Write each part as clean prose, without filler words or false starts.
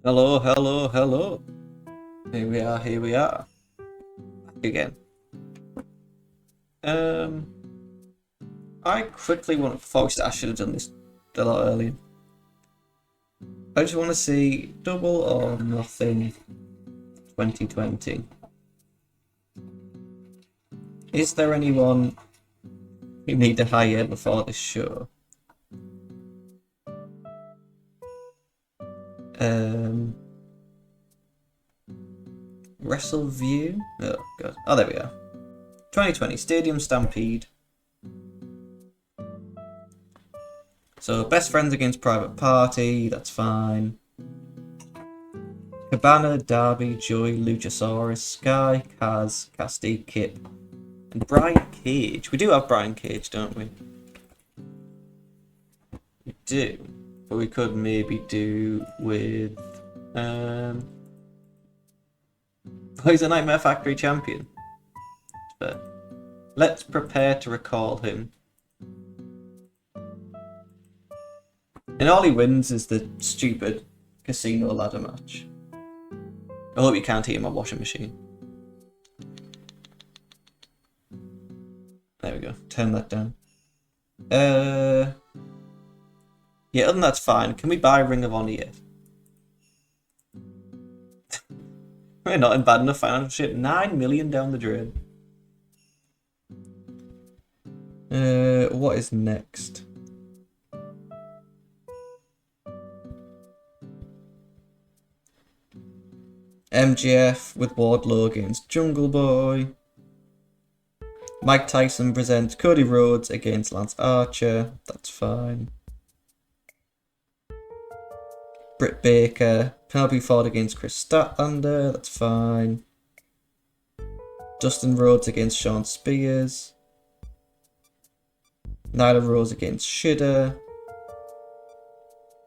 Hello, hello, hello. Here we are, here we are. Back again. Um, I quickly want to focus. I should have done this a lot earlier. I just want to see double or nothing 2020. Is there anyone you need to hire before this show? WrestleView? Oh god. Oh, there we are. 2020 Stadium Stampede. So best friends against Private Party. That's fine. Cabana, Darby, Joy, Luchasaurus, Sky, Kaz, Casty, Kip, and Brian Cage. We do have Brian Cage, don't we? We do. But we could maybe do with... Oh, he's a Nightmare Factory champion. But let's prepare to recall him. And all he wins is the stupid casino ladder match. I hope you can't hear my washing machine. There we go. Turn that down. Yeah, other than that's fine. Can we buy Ring of Honor yet? We're not in bad enough financial shape. 9 million down the drain. What is next? MGF with Wardlow against Jungle Boy. Mike Tyson presents Cody Rhodes against Lance Archer. That's fine. Britt Baker. Penelope Ford against Chris Statlander. That's fine. Dustin Rhodes against Sean Spears. Nyla Rose against Shida.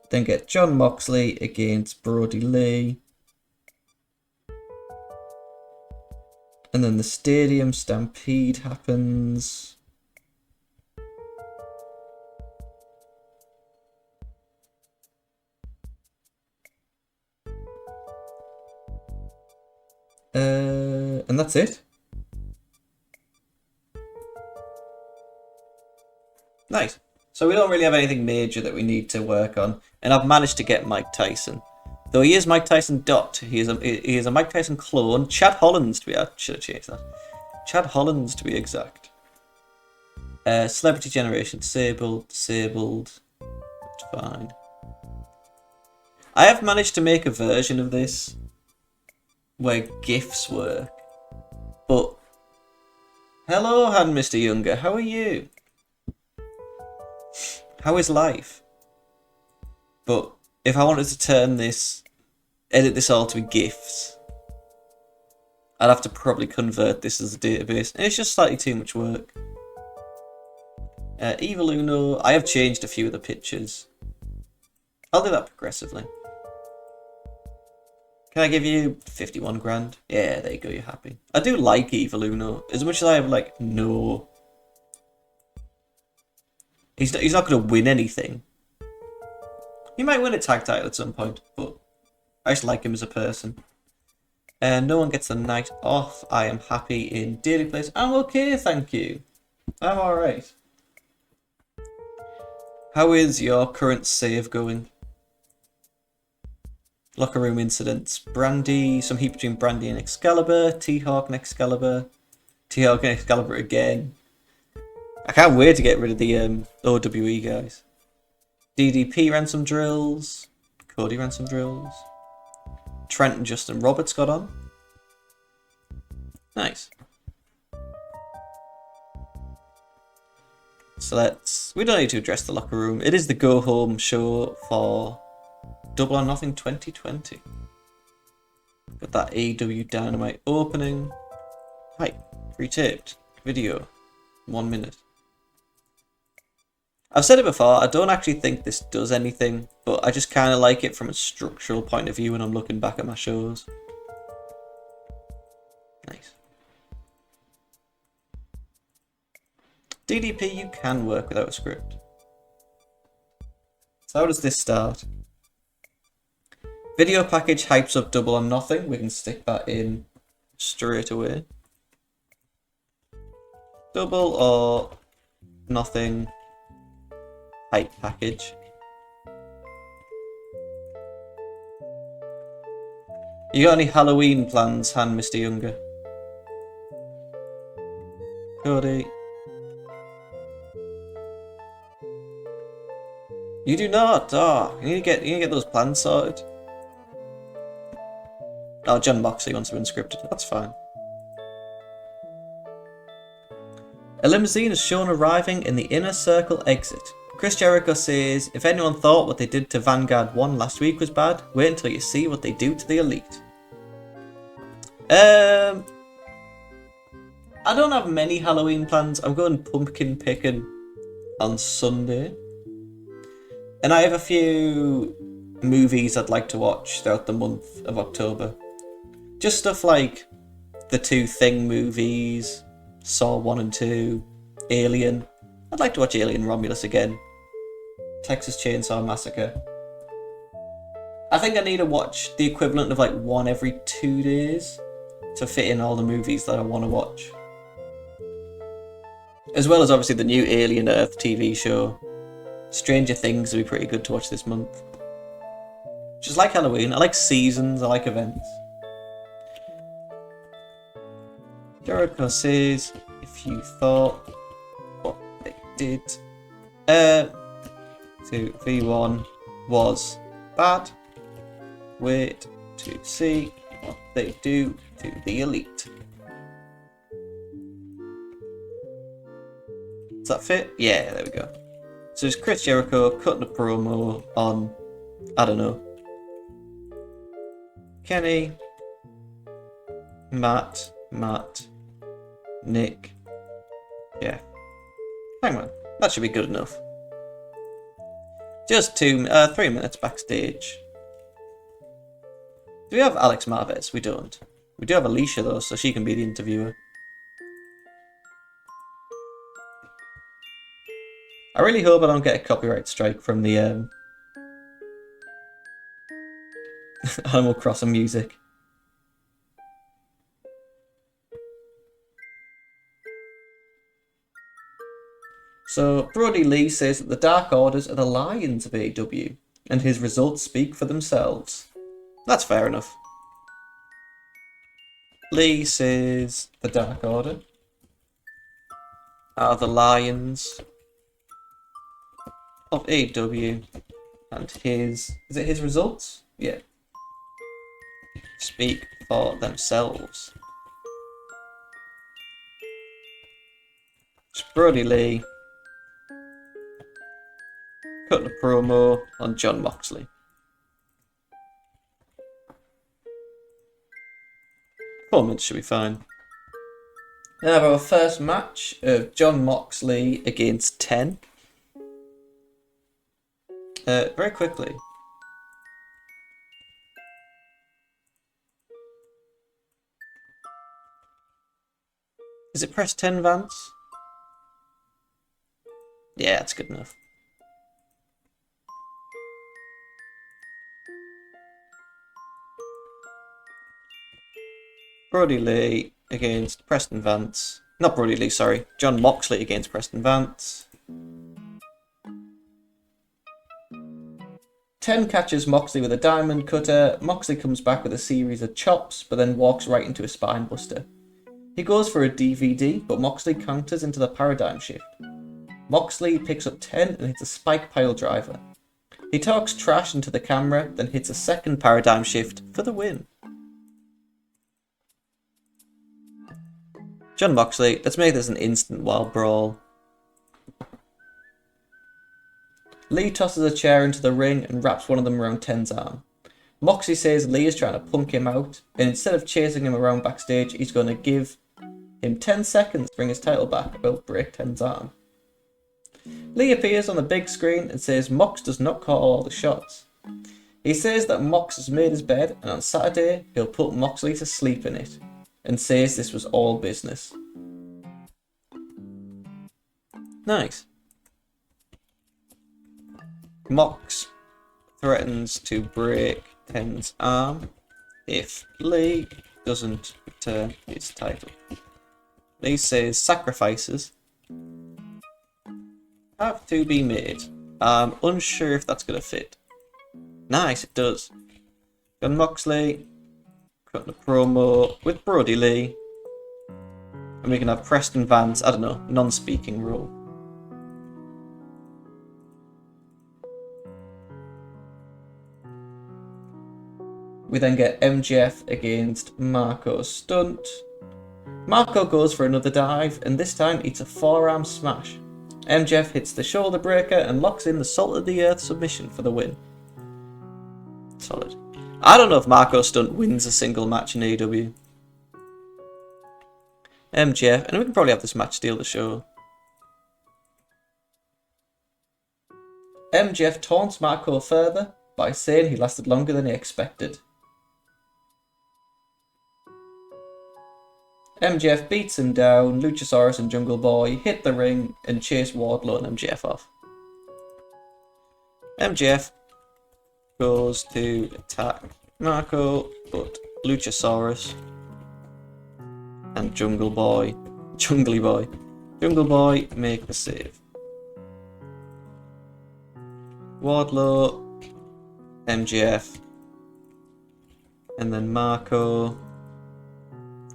Then get John Moxley against Brody Lee. And then the Stadium Stampede happens. And that's it. Nice. So we don't really have anything major that we need to work on. And I've managed to get Mike Tyson. Though he is Mike Tyson dot. He is a Mike Tyson clone. Chad Hollins to be I should have changed that. Chad Hollins to be exact. Celebrity Generation disabled. That's fine. I have managed to make a version of this where GIFs work. But hello, Han Mr. Younger, how are you? How is life? But if I wanted to turn this, edit this all to be GIFs, I'd have to probably convert this as a database. And it's just slightly too much work. Evil Uno, I have changed a few of the pictures. I'll do that progressively. Can I give you 51 grand? Yeah, there you go, you're happy. I do like Evil Uno, as much as I have like, no. He's not going to win anything. He might win a tag title at some point, but I just like him as a person. And no one gets a night off. I am happy in daily place. I'm okay, thank you. I'm alright. How is your current save going? Locker room incidents. Brandy, some heat between Brandy and Excalibur. T-Hawk and Excalibur. T-Hawk and Excalibur again. I can't wait to get rid of the OWE guys. DDP ransom drills. Cody ransom drills. Trent and Justin Roberts got on. Nice. So we don't need to address the locker room. It is the go home show for Double or Nothing 2020. Got that AEW Dynamite opening. Hi, pre-taped video. 1 minute. I've said it before, I don't actually think this does anything, but I just kind of like it from a structural point of view when I'm looking back at my shows. Nice. DDP, you can work without a script. So how does this start? Video package hypes up Double or Nothing. We can stick that in straight away. Double or Nothing hype package. You got any Halloween plans, Han, Mr. Younger? Cody. You do not. Oh, you need to get those plans sorted. Oh, John Moxley wants to be unscripted. That's fine. A limousine is shown arriving in the Inner Circle exit. Chris Jericho says, if anyone thought what they did to Vanguard 1 last week was bad, wait until you see what they do to the Elite. I don't have many Halloween plans. I'm going pumpkin picking on Sunday. And I have a few movies I'd like to watch throughout the month of October. Just stuff like the two Thing movies, Saw 1 and 2, Alien. I'd like to watch Alien Romulus again. Texas Chainsaw Massacre. I think I need to watch the equivalent of like one every 2 days to fit in all the movies that I want to watch. As well as obviously the new Alien Earth TV show. Stranger Things will be pretty good to watch this month. Just like Halloween. I like seasons, I like events. Jericho says, if you thought what they did to V1 was bad, wait to see what they do to the Elite. Does that fit? Yeah, there we go. So it's Chris Jericho cutting a promo on, I don't know, Kenny, Matt, Nick. Yeah. Hang on. That should be good enough. Just 3 minutes backstage. Do we have Alex Marvez? We don't. We do have Alicia though, so she can be the interviewer. I really hope I don't get a copyright strike from the Animal Crossing music. So, Brody Lee says that the Dark Orders are the lions of AEW, and his results speak for themselves. That's fair enough. Lee says the Dark Order are the lions of AEW, and his... Is it his results? Yeah. Speak for themselves. It's Brody Lee cutting a promo on Jon Moxley. 4 minutes should be fine. Then have our first match of Jon Moxley against 10. Very quickly. Is it press 10, Vance? Yeah, that's good enough. Brody Lee against Preston Vance. Not Brody Lee, sorry. Jon Moxley against Preston Vance. 10 catches Moxley with a diamond cutter. Moxley comes back with a series of chops, but then walks right into a spine buster. He goes for a DVD, but Moxley counters into the paradigm shift. Moxley picks up 10 and hits a spike pile driver. He talks trash into the camera, then hits a second paradigm shift for the win. Jon Moxley, let's make this an instant wild brawl. Lee tosses a chair into the ring and wraps one of them around 10's arm. Moxley says Lee is trying to punk him out, and instead of chasing him around backstage, he's going to give him 10 seconds to bring his title back, or break 10's arm. Lee appears on the big screen and says Mox does not call all the shots. He says that Mox has made his bed, and on Saturday he'll put Moxley to sleep in it, and says this was all business. Nice. Mox threatens to break Ten's arm if Lee doesn't return his title. Lee says sacrifices have to be made. I'm unsure if that's going to fit. Nice, it does. Got Moxley, cutting a promo with Brody Lee. And we can have Preston Vance, I don't know, non-speaking role. We then get MJF against Marco Stunt. Marco goes for another dive, and this time eats a forearm smash. MJF hits the shoulder breaker and locks in the Salt of the Earth submission for the win. Solid. I don't know if Marco Stunt wins a single match in AEW. MJF, and we can probably have this match steal the show. MJF taunts Marco further by saying he lasted longer than he expected. MJF beats him down, Luchasaurus and Jungle Boy hit the ring and chase Wardlow and MJF off. MJF goes to attack Marco, but Luchasaurus and Jungle Boy make the save. Wardlow, MJF, and then Marco,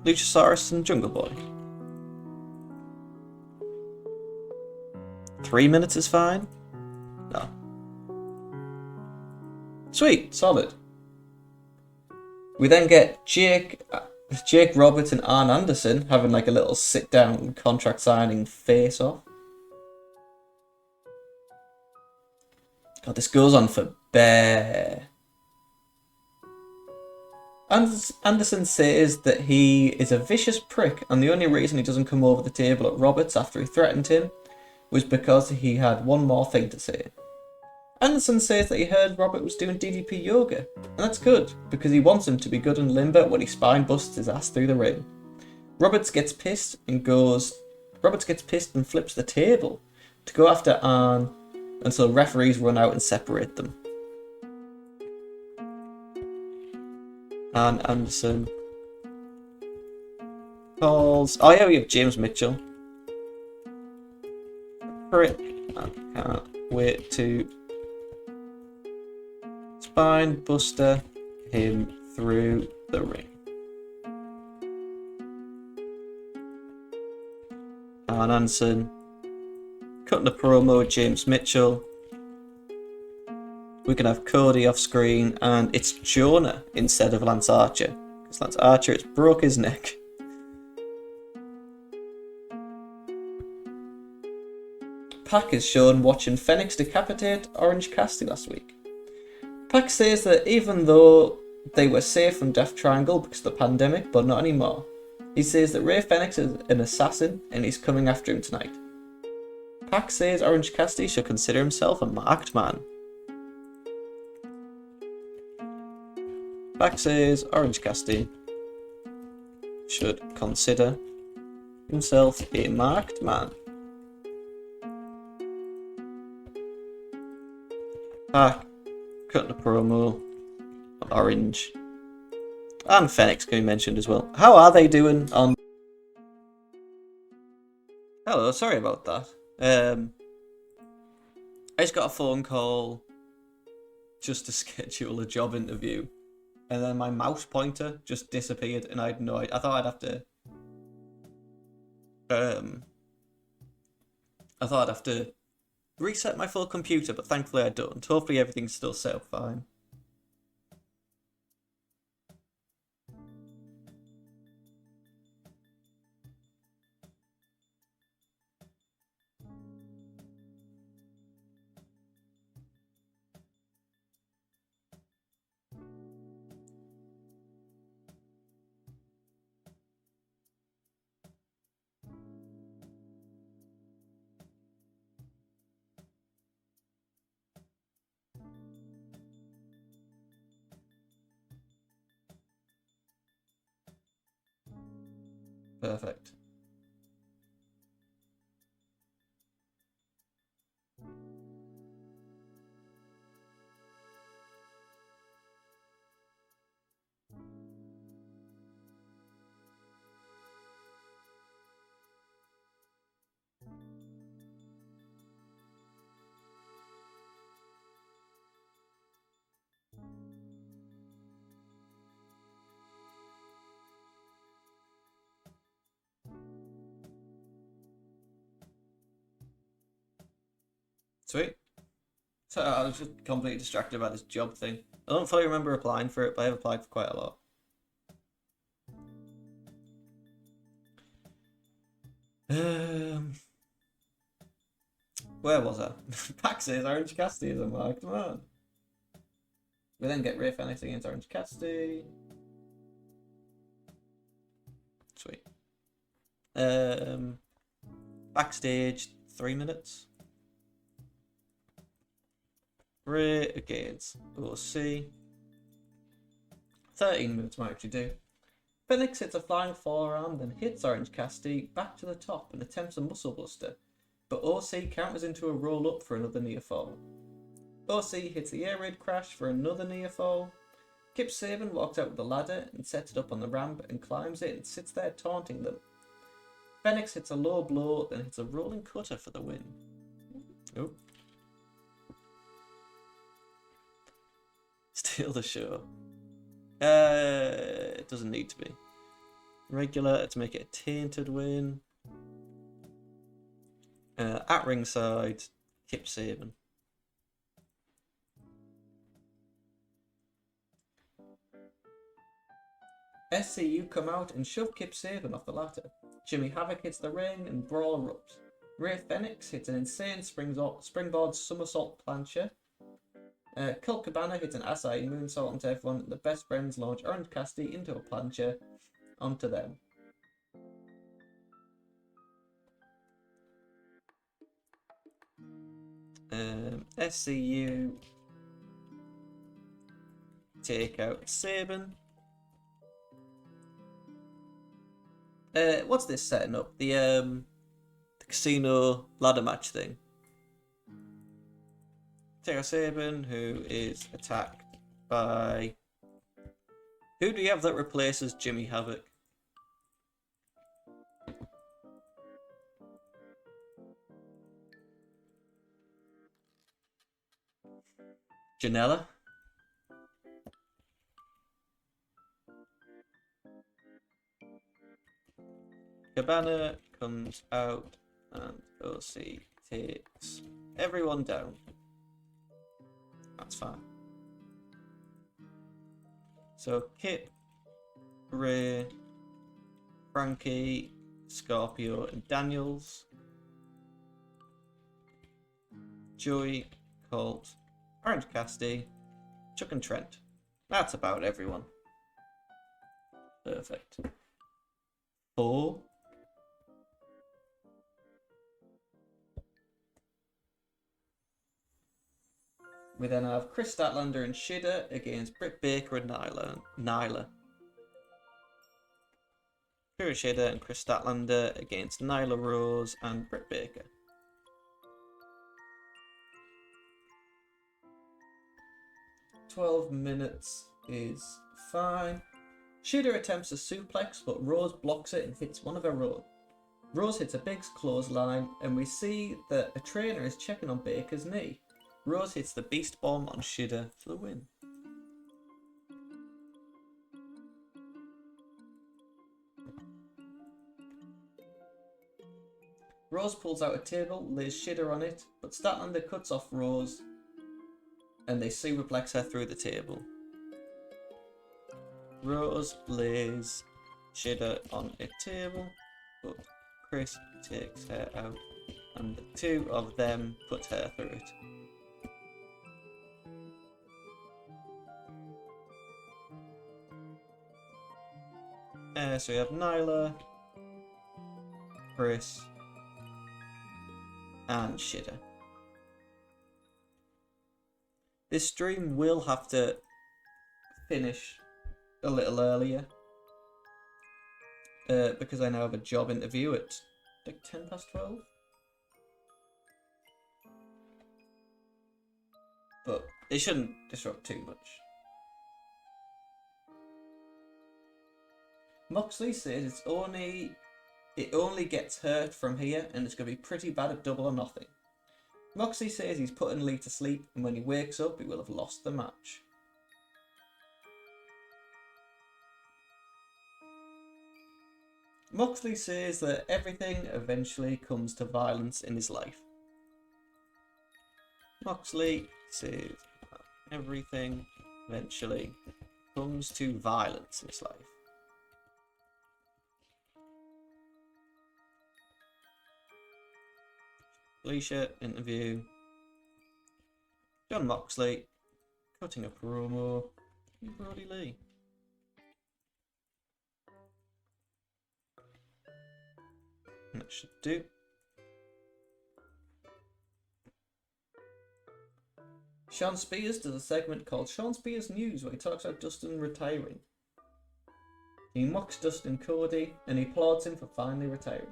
Luchasaurus and Jungle Boy. 3 minutes is fine? No. Sweet, solid. We then get Jake Roberts and Arn Anderson having like a little sit-down contract signing face-off. God, this goes on for bare. Anderson says that he is a vicious prick, and the only reason he doesn't come over the table at Roberts after he threatened him was because he had one more thing to say. Anderson says that he heard Robert was doing DDP yoga, and that's good, because he wants him to be good and limber when he spine busts his ass through the ring. Roberts gets pissed and flips the table to go after Arn until referees run out and separate them. Arn Anderson calls... Oh yeah, we have James Mitchell. Prick. I can't wait to spine buster him through the ring. Arn Anderson cutting the promo with James Mitchell. We can have Cody off screen, and it's Jonah instead of Lance Archer, because Lance Archer has broke his neck. Pac is shown watching Fenix decapitate Orange Cassidy last week. Pac says that even though they were safe from Death Triangle because of the pandemic, but not anymore, he says that Rey Fenix is an assassin and he's coming after him tonight. Pac says Orange Cassidy should consider himself a marked man. Pac says Orange Cassidy should consider himself a marked man. Pac cutting a promo on Orange. And Fenix can be mentioned as well. How are they doing on... Hello, sorry about that. I just got a phone call just to schedule a job interview. And then my mouse pointer just disappeared, and I had no idea. I thought I'd have to reset my full computer, but thankfully I don't. Hopefully everything's still set up fine. Perfect. Sweet. So I was just completely distracted by this job thing. I don't fully remember applying for it, but I have applied for quite a lot. Where was I? Pax's Orange Cassidy is unmarked. Come on. We then get Ray Fenix against Orange Cassidy. Sweet. Backstage, 3 minutes. Ray against OC. 13 minutes might actually do. Phoenix hits a flying forearm, then hits Orange Cassidy back to the top and attempts a muscle buster, but OC counters into a roll up for another near fall. OC hits the air raid crash for another near fall. Kip Sabian walks out with the ladder and sets it up on the ramp and climbs it and sits there taunting them. Phoenix hits a low blow, then hits a rolling cutter for the win. Oh. Steal the show. It doesn't need to be. Regular to make it a tainted win. At ringside, Kip Sabian. SCU come out and shove Kip Sabian off the ladder. Jimmy Havoc hits the ring and brawl erupts. Ray Fenix hits an insane springboard somersault plancher. Colt Cabana hits an acai moonsault onto everyone, and the best friends launch Orange Cassidy into a plancher onto them. SCU take out Sabian. What's this setting up? The casino ladder match thing. Take out Sabian, who is attacked by... Who do you have that replaces Jimmy Havoc? Janela? Cabana comes out and OC takes everyone down. That's fine. So Kip, Ray, Frankie, Scorpio and Daniels. Joey, Colt, Orange Cassidy, Chuck and Trent. That's about everyone. Perfect. 4. We then have Chris Statlander and Shida against Britt Baker and Nyla. Kira Shida and Chris Statlander against Nyla Rose and Britt Baker. "12 minutes is fine. Shida attempts a suplex, but Rose blocks it and hits one of her own. Rose hits a big clothesline, and we see that a trainer is checking on Baker's knee. Rose hits the Beast Bomb on Shida for the win. Rose pulls out a table, lays Shida on it, but Statlander cuts off Rose, and they superplex her through the table. Rose lays Shida on a table, but Chris takes her out, and the two of them put her through it. So we have Nyla, Chris, and Shida. This stream will have to finish a little earlier because I now have a job interview at like 12:10. But it shouldn't disrupt too much. Moxley says it only gets hurt from here and it's going to be pretty bad at Double or Nothing. Moxley says he's putting Lee to sleep and when he wakes up he will have lost the match. Moxley says that everything eventually comes to violence in his life. Moxley says everything eventually comes to violence in his life. Felicia interview. John Moxley cutting a promo. Brody Lee. That should do. Sean Spears does a segment called Sean Spears News where he talks about Dustin retiring. He mocks Dustin Cody and he applauds him for finally retiring.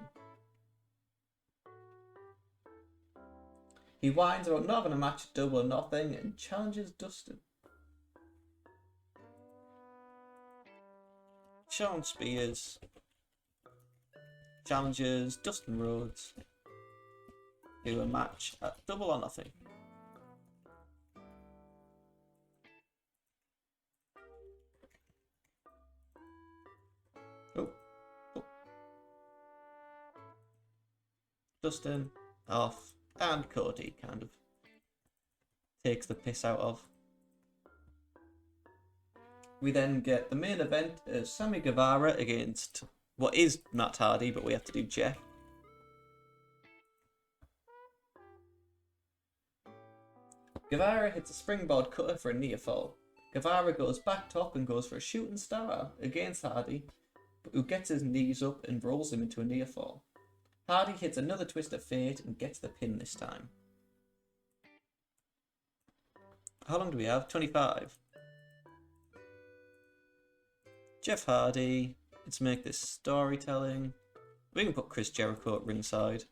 He whines about not having a match at Double or Nothing and challenges Dustin. Sean Spears challenges Dustin Rhodes to a match at Double or Nothing. Oh. Dustin off, and Cody kind of takes the piss out of. We then get the main event as Sammy Guevara against what is Matt Hardy, but we have to do Jeff. Guevara hits a springboard cutter for a near fall. Guevara goes back top and goes for a shooting star against Hardy, who gets his knees up and rolls him into a near fall. Hardy hits another twist of fate and gets the pin this time. How long do we have? 25. Jeff Hardy. Let's make this storytelling. We can put Chris Jericho at ringside.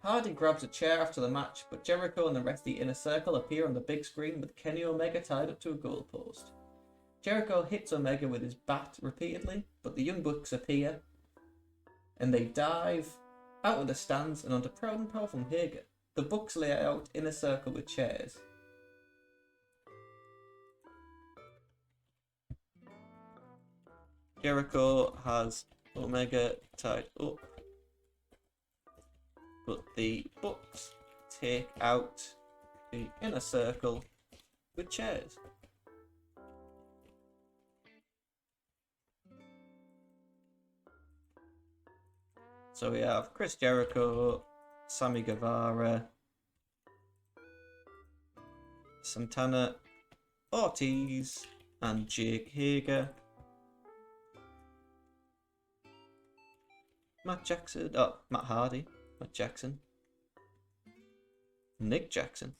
Hardy grabs a chair after the match, but Jericho and the rest of the Inner Circle appear on the big screen with Kenny Omega tied up to a goalpost. Jericho hits Omega with his bat repeatedly, but the Young Bucks appear, and they dive out of the stands and onto Proud and Powerful Hager. The Bucks lay out Inner Circle with chairs. Jericho has Omega tied up, but the Bucks take out the Inner Circle with chairs. So we have Chris Jericho, Sammy Guevara, Santana Ortiz, and Jake Hager. Matt Hardy, Matt Jackson, Nick Jackson,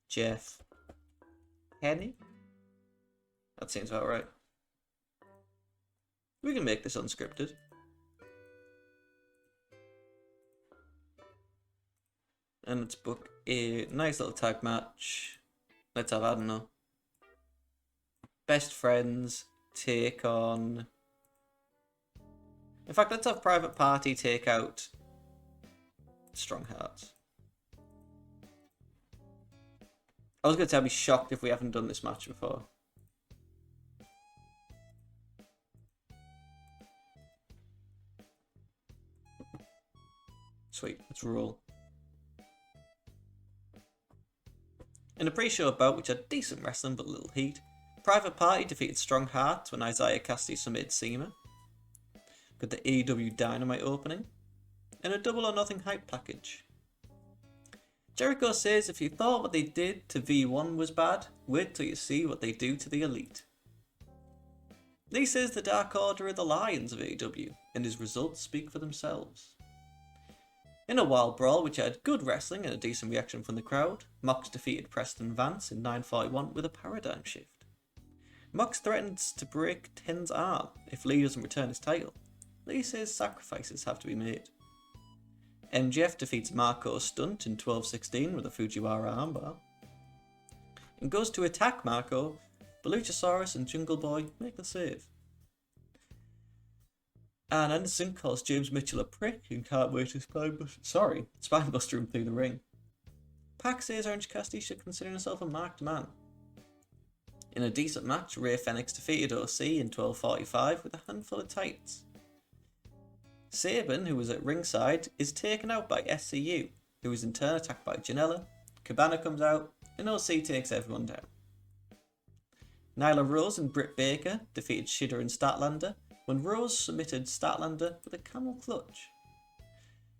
Jeff, Kenny. That seems about right. We can make this unscripted. And let's book a nice little tag match. Let's have, I don't know, Best Friends take on... In fact, let's have Private Party take out Strong Hearts. I was going to say I'd be shocked if we haven't done this match before. Sweet, let's roll. In a pre-show bout which had decent wrestling but little heat, Private Party defeated Strong Hearts when Isaiah Cassidy submitted Seema. Got the AEW Dynamite opening, and a Double or Nothing hype package. Jericho says if you thought what they did to V1 was bad, wait till you see what they do to the Elite. Lee says the Dark Order are the Lions of AEW, and his results speak for themselves. In a wild brawl which had good wrestling and a decent reaction from the crowd, Mox defeated Preston Vance in 9:41 with a paradigm shift. Mox threatens to break Ten's arm if Lee doesn't return his title. Lee says sacrifices have to be made. MJF defeats Marco Stunt in 12:16 with a Fujiwara armbar. And goes to attack Marco, but Luchasaurus and Jungle Boy make the save. And Anderson calls James Mitchell a prick and can't wait to spinebuster him through the ring. Pac says Orange Cassidy should consider himself a marked man. In a decent match, Rey Fenix defeated OC in 12:45 with a handful of tights. Sabin, who was at ringside, is taken out by SCU, who is in turn attacked by Janela. Cabana comes out, and OC takes everyone down. Nyla Rose and Britt Baker defeated Shida and Statlander when Rose submitted Statlander with a camel clutch.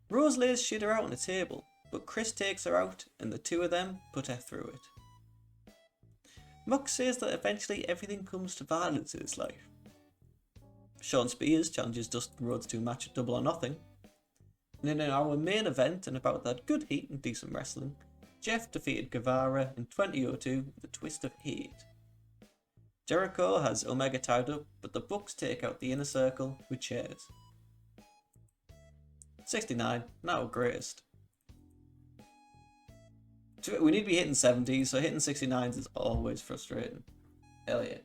Rose lays Shida out on a table, but Chris takes her out and the two of them put her through it. Mox says that eventually everything comes to violence in his life. Sean Spears challenges Dustin Rhodes to a match at Double or Nothing. And in our main event and about that good heat and decent wrestling, Jeff defeated Guevara in 2002 with a twist of hate. Jericho has Omega tied up, but the Bucks take out the Inner Circle with chairs. 69, not our greatest. We need to be hitting 70s, so hitting 69s is always frustrating. Hell yeah.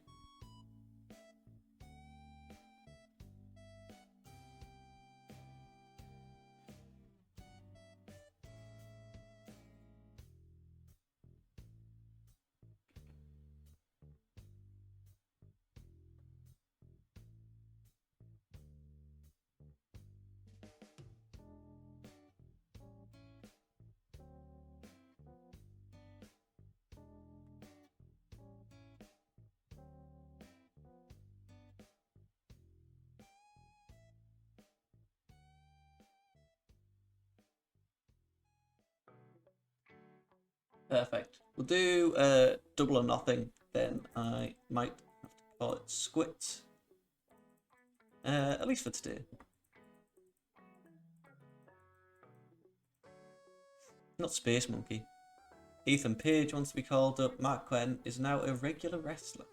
Perfect. We'll do Double or Nothing, then I might have to call it Squits. At least for today. Not Space Monkey. Ethan Page wants to be called up. Mark Quinn is now a regular wrestler.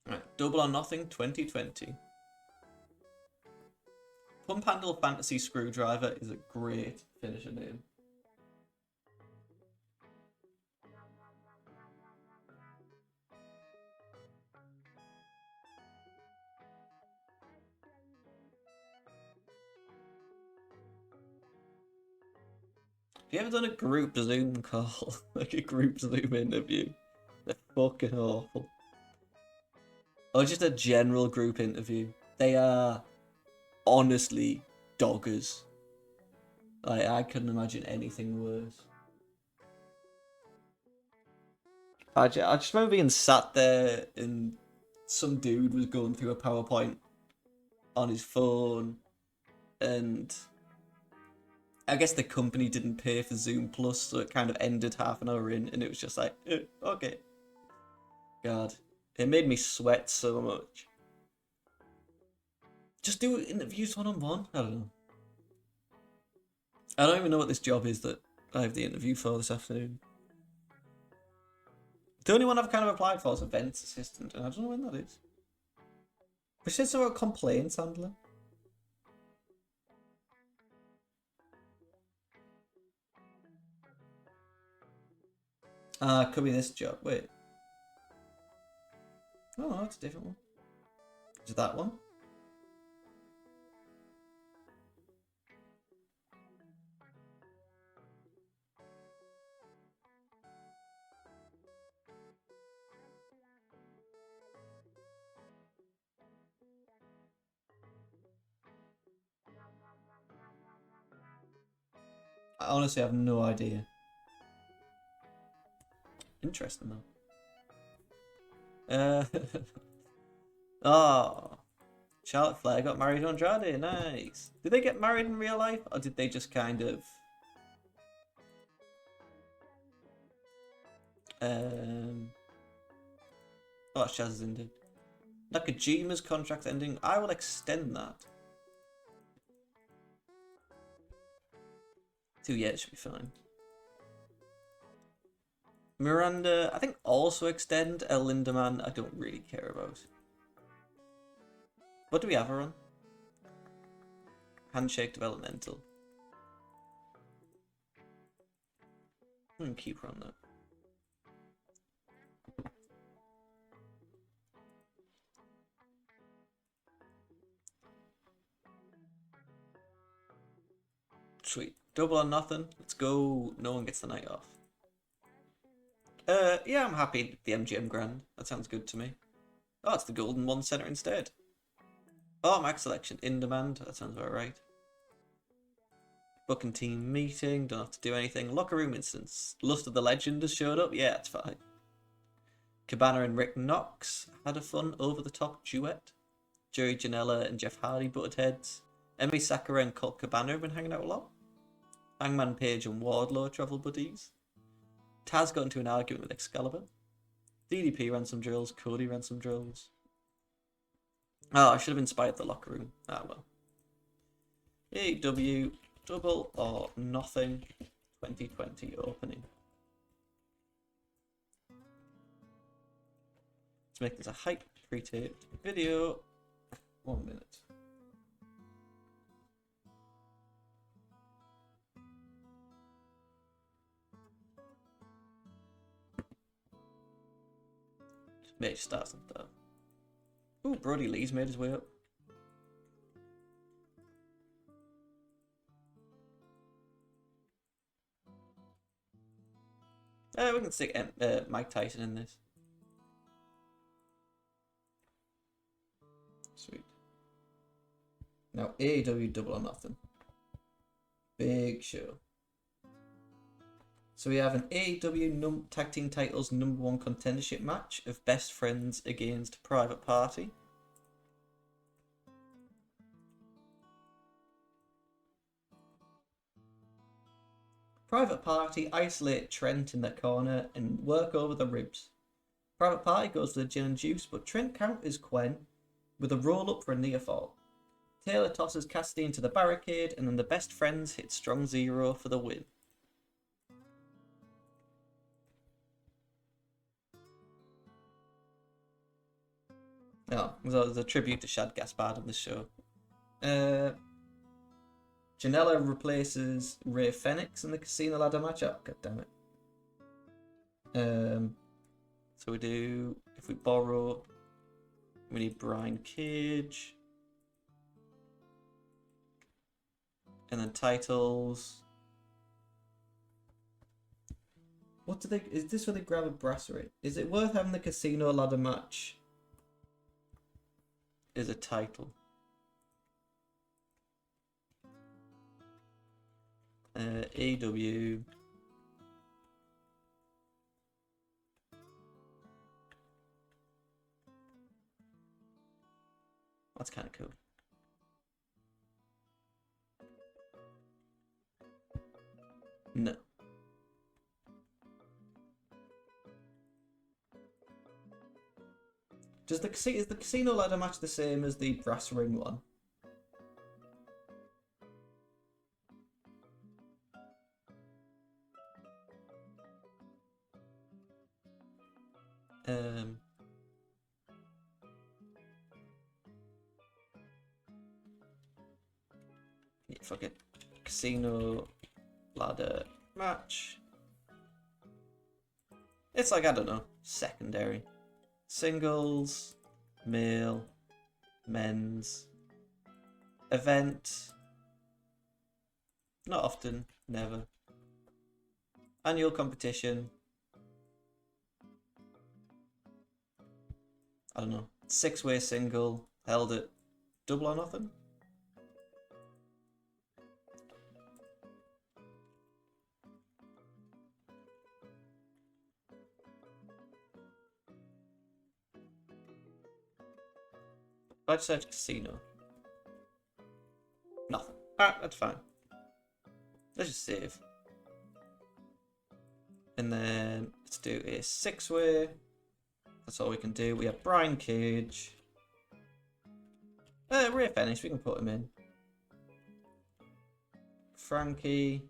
Right, Double or Nothing 2020. Pump Handle Fantasy Screwdriver is a great finisher name. Have you ever done a group Zoom call? Like a group Zoom interview? They're fucking awful. Or just a general group interview. They are honestly doggers. Like, I couldn't imagine anything worse. I just remember being sat there and some dude was going through a PowerPoint on his phone, and I guess the company didn't pay for Zoom Plus, so it kind of ended half an hour in, and it was just like, okay. God, it made me sweat so much. Just do interviews one-on-one? I don't know. I don't even know what this job is that I have the interview for this afternoon. The only one I've kind of applied for is events assistant, and I don't know when that is. But it says about complaints handler. Ah, could be this job. Wait. Oh, no, that's a different one. Is it that one? I honestly have no idea. Interesting though. Oh, Charlotte Flair got married to Andrade. Nice. Did they get married in real life, or did they just kind of? Oh, Shaz is ended. Nakajima's contract ending. I will extend that. 2 years should be fine. Miranda, I think also extend. El Lindemann, I don't really care about. What do we have her on? Handshake developmental. I'm gonna keep her on that. Sweet. Double or Nothing. Let's go. No one gets the night off. Yeah, I'm happy with the MGM Grand. That sounds good to me. Oh, it's the Golden One Center instead. Oh, Max Selection in demand. That sounds about right. Booking team meeting. Don't have to do anything. Locker room instance. Lust of the Legend has showed up. Yeah, it's fine. Cabana and Rick Knox had a fun over-the-top duet. Joey Janela and Jeff Hardy butted heads. Emi Sakura and Colt Cabana have been hanging out a lot. Hangman Page and Wardlow travel buddies. Taz got into an argument with Excalibur. DDP ran some drills. Cody ran some drills. Oh, I should have inspired the locker room. Ah, well. AEW Double or Nothing 2020 opening. Let's make this a hype pre-taped video. 1 minute. Maybe start something there. Ooh, Brody Lee's made his way up. We can stick Mike Tyson in this. Sweet. Now, AEW Double or Nothing. Big show. So we have an AEW Tag Team Titles #1 contendership match of Best Friends against Private Party. Private Party isolate Trent in the corner and work over the ribs. Private Party goes for the gin and juice, but Trent counters Quen with a roll-up for a near fall. Taylor tosses Cassidy into the barricade, and then the Best Friends hit Strong Zero for the win. Oh, there's a tribute to Shad Gaspard on this show. Janela replaces Rey Fenix in the Casino Ladder match. Oh, god damn it. So we do, if we borrow, we need Brian Cage. And then titles. What do they, is this where they grab a brasserie? Is it worth having the Casino Ladder match as a title? AEW. That's kind of cool. No. Is the Casino Ladder match the same as the Brass Ring one? Yeah, fuck it. Casino Ladder match. It's like, I don't know, secondary. Singles, male, men's, event. Not often, never. Annual competition. I don't know. 6-way single, held at Double or Nothing. I'd search Casino. Nothing. Alright, that's fine. Let's just save. And then let's do a 6-way. That's all we can do. We have Brian Cage. Rey Fenix, we can put him in. Frankie.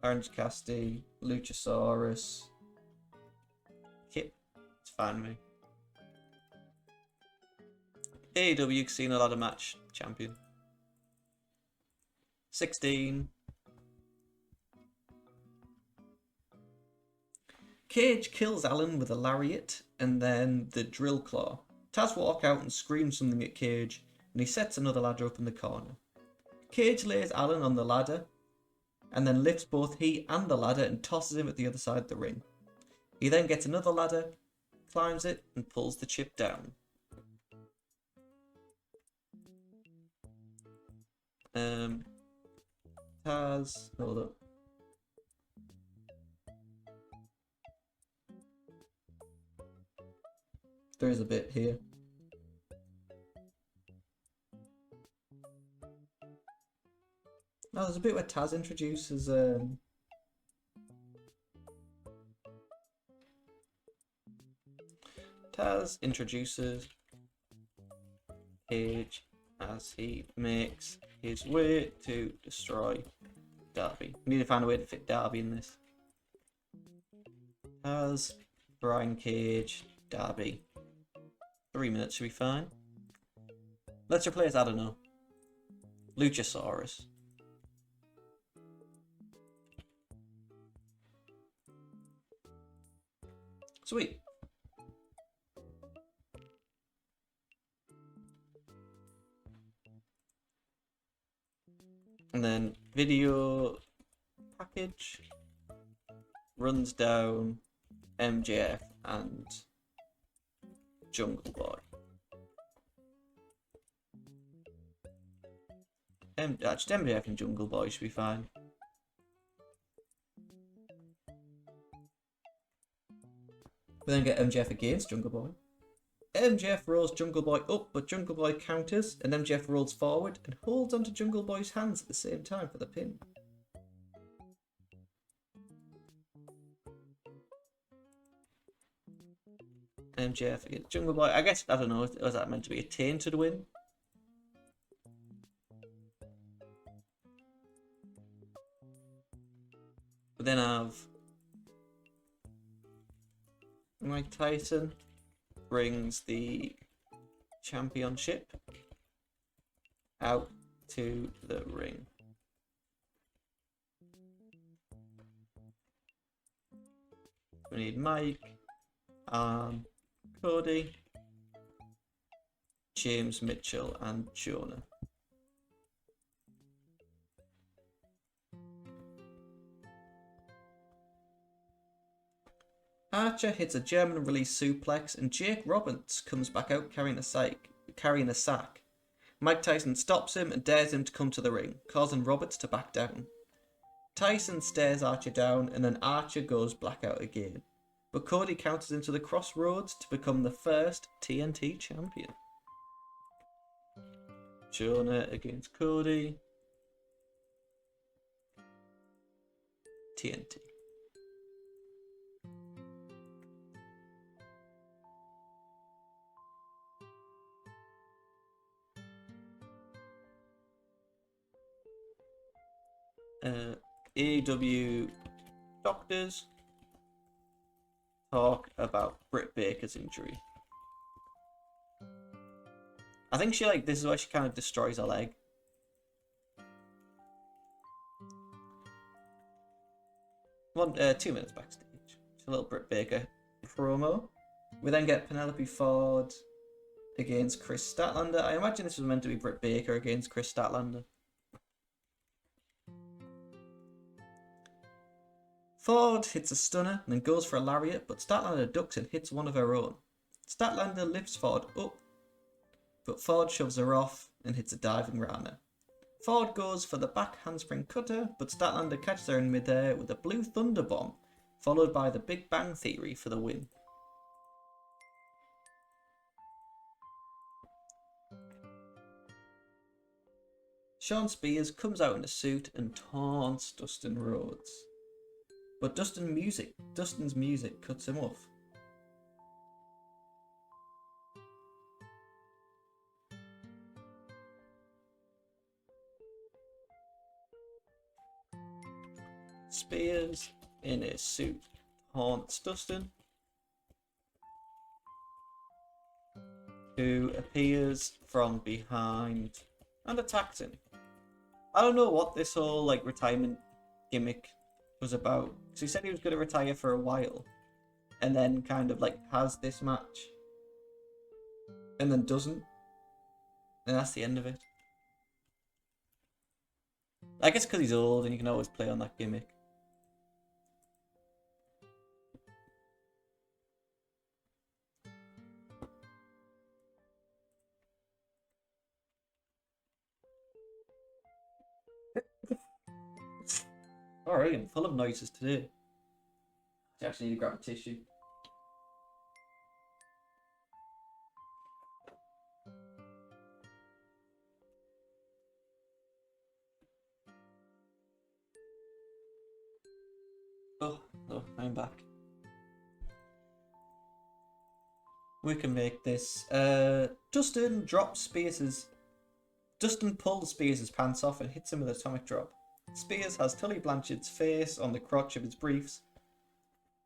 Orange Cassidy. Luchasaurus. Kip. It's fine with me. AEW Casino Ladder match champion. 16. Cage kills Allen with a lariat and then the drill claw. Taz walks out and screams something at Cage, and he sets another ladder up in the corner. Cage lays Allen on the ladder and then lifts both he and the ladder and tosses him at the other side of the ring. He then gets another ladder, climbs it, and pulls the chip down. Taz, hold up. There is a bit here. Oh, there's a bit where Taz introduces Cage as he makes his way to destroy Darby. We need to find a way to fit Darby in this. Taz, Brian Cage, Darby. 3 minutes should be fine. Let's replace, I don't know, Luchasaurus. Sweet. And then video package runs down MJF and Jungle Boy. Just MJF and Jungle Boy should be fine. We then get MJF against Jungle Boy. MJF rolls Jungle Boy up, but Jungle Boy counters, and MJF rolls forward and holds onto Jungle Boy's hands at the same time for the pin. MJF against Jungle Boy. I guess, I don't know, was that meant to be a tainted win? We then have Mike Tyson brings the championship out to the ring. We need Mike, Cody, James Mitchell, and Jonah. Archer hits a German release suplex, and Jake Roberts comes back out carrying a sack. Mike Tyson stops him and dares him to come to the ring, causing Roberts to back down. Tyson stares Archer down, and then Archer goes blackout again. But Cody counters into the Crossroads to become the first TNT champion. Jonah against Cody. TNT. AEW doctors talk about Britt Baker's injury. I think this is where she kind of destroys her leg. 2 minutes backstage. It's a little Britt Baker promo. We then get Penelope Ford against Chris Statlander. I imagine this was meant to be Britt Baker against Chris Statlander. Ford hits a stunner and then goes for a lariat, but Statlander ducks and hits one of her own. Statlander lifts Ford up, but Ford shoves her off and hits a diving Rana. Ford goes for the back handspring cutter, but Statlander catches her in midair with a blue thunder bomb, followed by the Big Bang Theory for the win. Sean Spears comes out in a suit and taunts Dustin Rhodes. But Dustin's music cuts him off. Spears in a suit haunts Dustin, who appears from behind and attacks him. I don't know what this whole retirement gimmick was about. So he said he was going to retire for a while, and then kind of has this match, and then doesn't, and that's the end of it. I guess because he's old and you can always play on that gimmick. Alright, I'm full of noises today. I actually need to grab a tissue. Oh, I'm back. We can make this. Dustin drops Spears'. Dustin pulls Spears' pants off and hits him with an atomic drop. Spears has Tully Blanchard's face on the crotch of his briefs,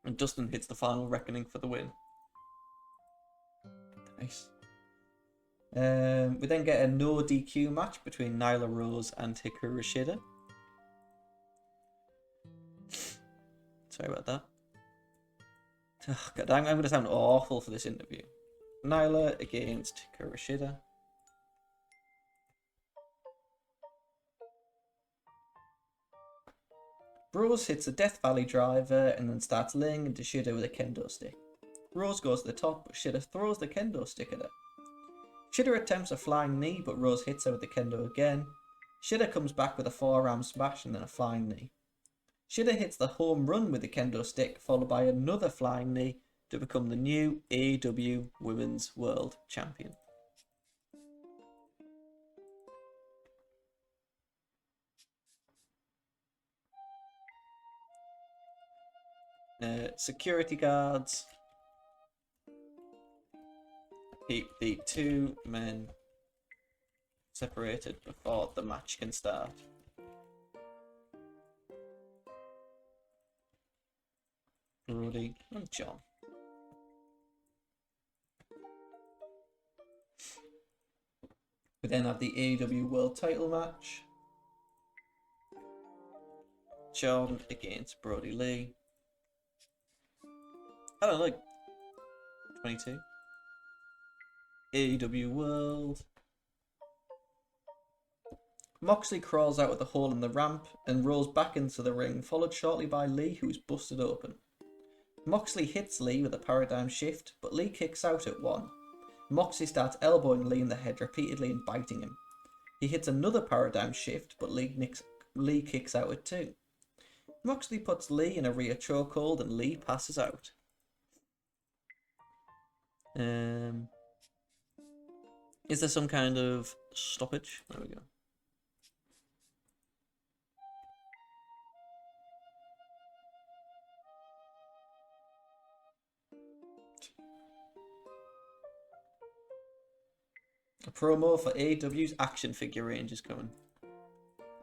and Dustin hits the final reckoning for the win. Nice. We then get a no DQ match between Nyla Rose and Hikaru Shida. Sorry about that. Oh, God, I'm going to sound awful for this interview. Nyla against Hikaru Shida. Rose hits a Death Valley driver and then starts laying into Shida with a kendo stick. Rose goes to the top, but Shida throws the kendo stick at her. Shida attempts a flying knee, but Rose hits her with the kendo again. Shida comes back with a forearm smash and then a flying knee. Shida hits the home run with the kendo stick, followed by another flying knee to become the new AEW Women's World Champion. Security guards keep the two men separated before the match can start. Brody and John. We then have the AEW World Title match. John against Brody Lee. I don't know, like 22. AEW World. Moxley crawls out of the hole in the ramp and rolls back into the ring, followed shortly by Lee, who is busted open. Moxley hits Lee with a paradigm shift, but Lee kicks out at one. Moxley starts elbowing Lee in the head repeatedly and biting him. He hits another paradigm shift, but Lee kicks out at two. Moxley puts Lee in a rear chokehold and Lee passes out. Is there some kind of stoppage? There we go. A promo for AEW's action figure range is coming.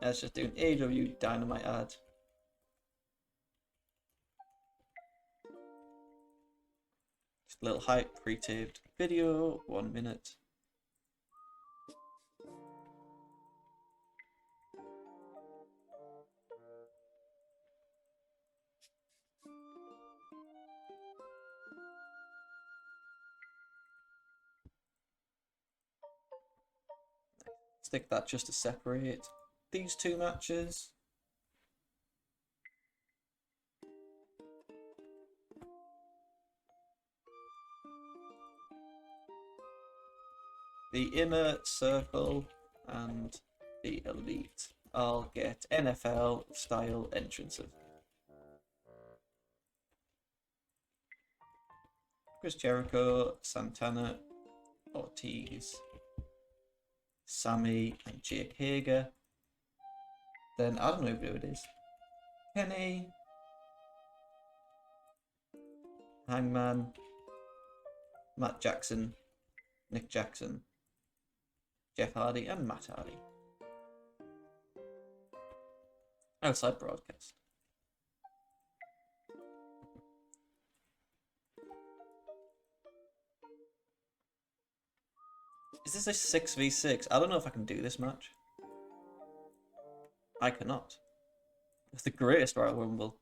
Let's just do an AEW Dynamite ad. Just a little hype, pre-taped video, 1 minute. Stick that just to separate these two matches. The Inner Circle and the Elite. I'll get NFL style entrances. Chris Jericho, Santana, Ortiz, Sammy and Jake Hager. Then I don't know who it is. Kenny, Hangman, Matt Jackson, Nick Jackson, Jeff Hardy and Matt Hardy. Outside broadcast. Is this a 6v6? I don't know if I can do this match. I cannot. It's the greatest Royal Rumble.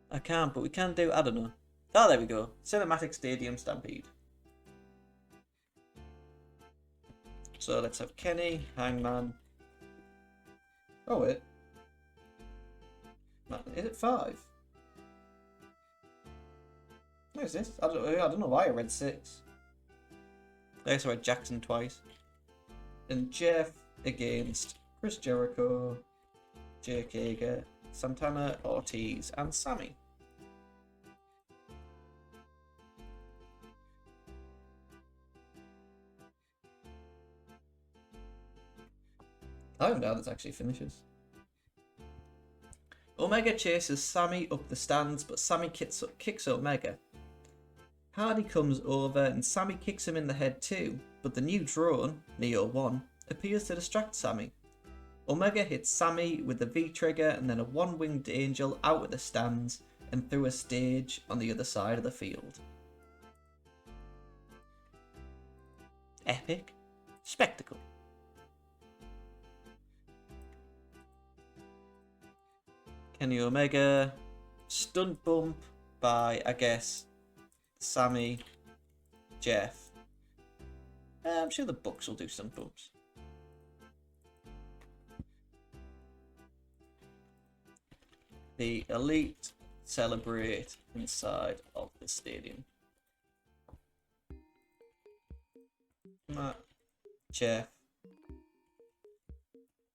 I can't, but we can do, I don't know. Oh, there we go. Cinematic Stadium Stampede. So let's have Kenny, Hangman. Oh, wait. Is it 5? What is this? I don't know why I read 6. They also had Jackson twice. And Jeff against Chris Jericho, Jake Hager, Santana, Ortiz, and Sammy. I don't know there's actually finishes. Omega chases Sammy up the stands, but Sammy kicks Omega. Hardy comes over and Sammy kicks him in the head too, but the new drone, Neo 1, appears to distract Sammy. Omega hits Sammy with the V-trigger and then a one-winged angel out of the stands and through a stage on the other side of the field. Epic spectacle. Kenny Omega, stunt bump by, I guess, Sammy, Jeff. I'm sure the Bucks will do stunt bumps. The Elite celebrate inside of the stadium. Matt, Jeff,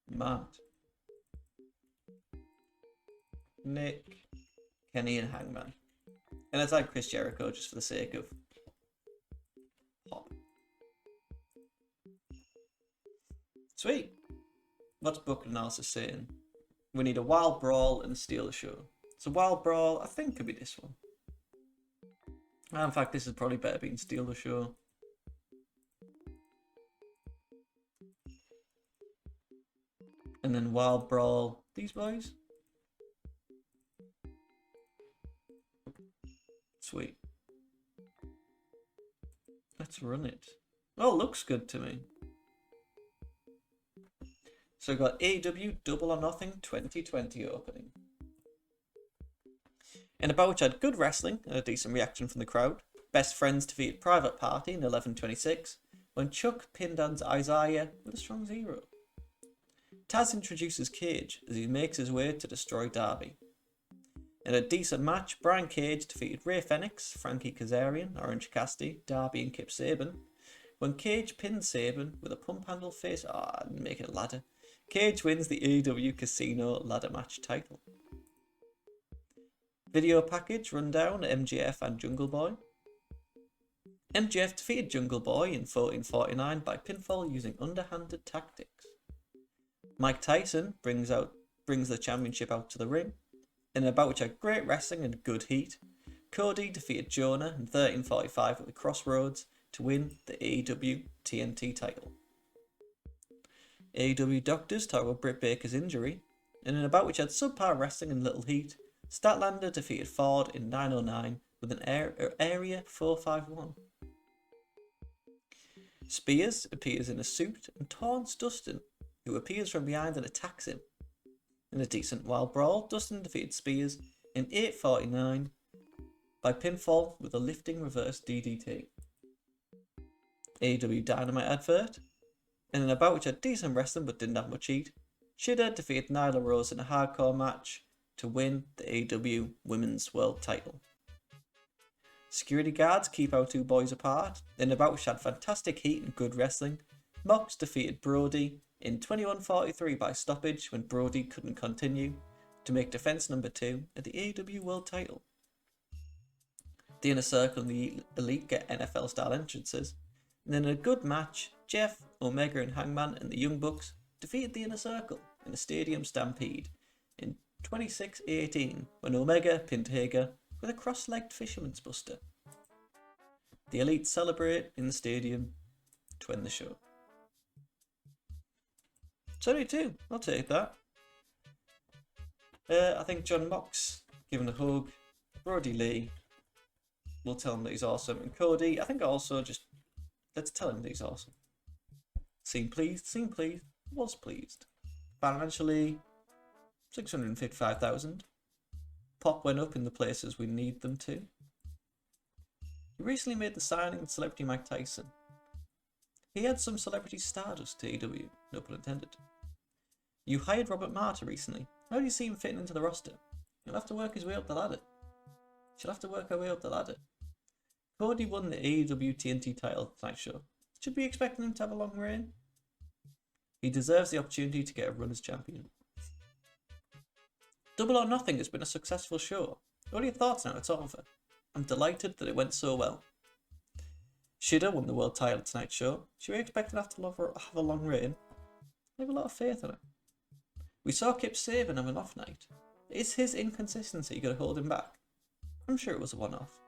Matt, Nick, Kenny, and Hangman. And it's like Chris Jericho just for the sake of pop. Sweet. What's book analysis saying? We need a wild brawl and a steal the show. So wild brawl, I think could be this one. In fact, this is probably better being steal the show. And then wild brawl, these boys. Sweet. Let's run it. Oh, looks good to me. So we've got AEW Double or Nothing 2020 opening. In a bout which had good wrestling and a decent reaction from the crowd, Best Friends defeated Private Party in 11:26 when Chuck pinned on Isaiah with a strong 0. Taz introduces Cage as he makes his way to destroy Darby. In a decent match, Brian Cage defeated Ray Fenix, Frankie Kazarian, Orange Cassidy, Darby and Kip Sabian. When Cage pinned Sabian with a pump handle face, make it a ladder. Cage wins the AEW Casino ladder match title. Video package rundown, MJF and Jungle Boy. MJF defeated Jungle Boy in 14:49 by pinfall using underhanded tactics. Mike Tyson brings the championship out to the ring. In a bout which had great wrestling and good heat, Cody defeated Jonah in 13:45 at the Crossroads to win the AEW TNT title. AEW doctors talk about Britt Baker's injury, and in a bout which had subpar wrestling and little heat, Statlander defeated Ford in 9:09 with an Area 451. Spears appears in a suit and taunts Dustin, who appears from behind and attacks him. In a decent wild brawl, Dustin defeated Spears in 8:49 by pinfall with a lifting reverse DDT. AEW Dynamite advert. And in a bout which had decent wrestling but didn't have much heat, Shida defeated Nyla Rose in a hardcore match to win the AEW Women's World title. Security guards keep our two boys apart. In a bout which had fantastic heat and good wrestling, Mox defeated Brody in 21:43 by stoppage when Brody couldn't continue to make defense number 2 at the AEW World title. The Inner Circle and the Elite get NFL style entrances, and in a good match, Jeff, Omega and Hangman and the Young Bucks defeated the Inner Circle in a stadium stampede in 26:18 when Omega pinned Hager with a cross-legged fisherman's buster. The Elite celebrate in the stadium to end the show. 72, I'll take that. I think John Mox giving a hug. Brody Lee, we'll tell him that he's awesome. And Cody, I think also just, let's tell him that he's awesome. Seemed pleased, was pleased. Financially, 655,000. Pop went up in the places we need them to. He recently made the signing of celebrity Mike Tyson. He had some celebrity stardust to AEW, no pun intended. You hired Robert Marta recently. How do you see him fitting into the roster? He'll have to work his way up the ladder. She'll have to work her way up the ladder. Cody won the AEW TNT title tonight's show. Should be expecting him to have a long reign. He deserves the opportunity to get a run as champion. Double or Nothing has been a successful show. What are your thoughts now it's over? I'm delighted that it went so well. Shida won the world title at tonight's show. Should we expect him to have a long reign? I have a lot of faith in it. We saw Kip Saban have an off night. Is his inconsistency going to hold him back? I'm sure it was a one-off.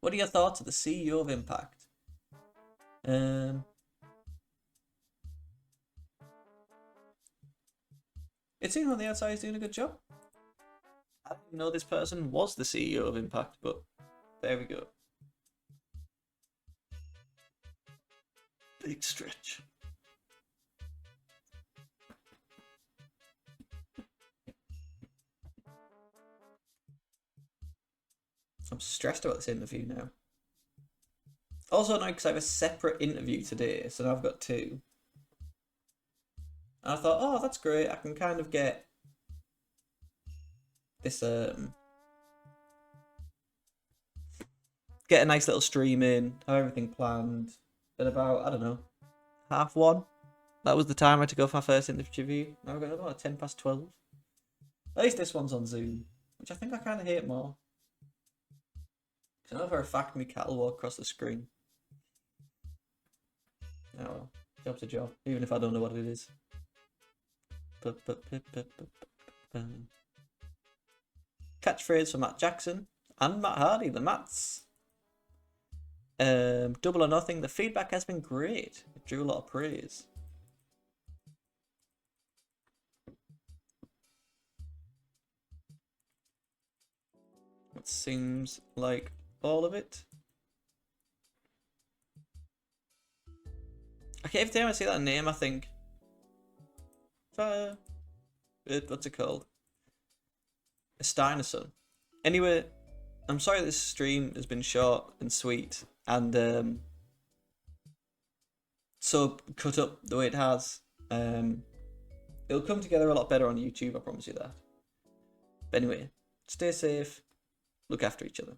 What are your thoughts of the CEO of Impact? It seems on the outside he's doing a good job. I didn't know this person was the CEO of Impact, but there we go. Big stretch. I'm stressed about this interview now. Also, now because I have a separate interview today, so now I've got two. And I thought, oh, that's great. I can kind of get this get a nice little stream in, have everything planned. At about, I don't know, 1:30. That was the time I had to go for my first interview. Now we're going about 12:10. At least this one's on Zoom, which I think I kind of hate more. Because I know for a fact my cat will walk across the screen. Oh well, job's a job, even if I don't know what it is. Catchphrase for Matt Jackson and Matt Hardy, the Matts. Double or Nothing, the feedback has been great. It drew a lot of praise. It seems like all of it. Okay, every time I see that name, I think, what's it called? A Steiner son. Anyway, I'm sorry this stream has been short and sweet and so cut up the way it has. It'll come together a lot better on YouTube, I promise you that. But anyway, stay safe, look after each other.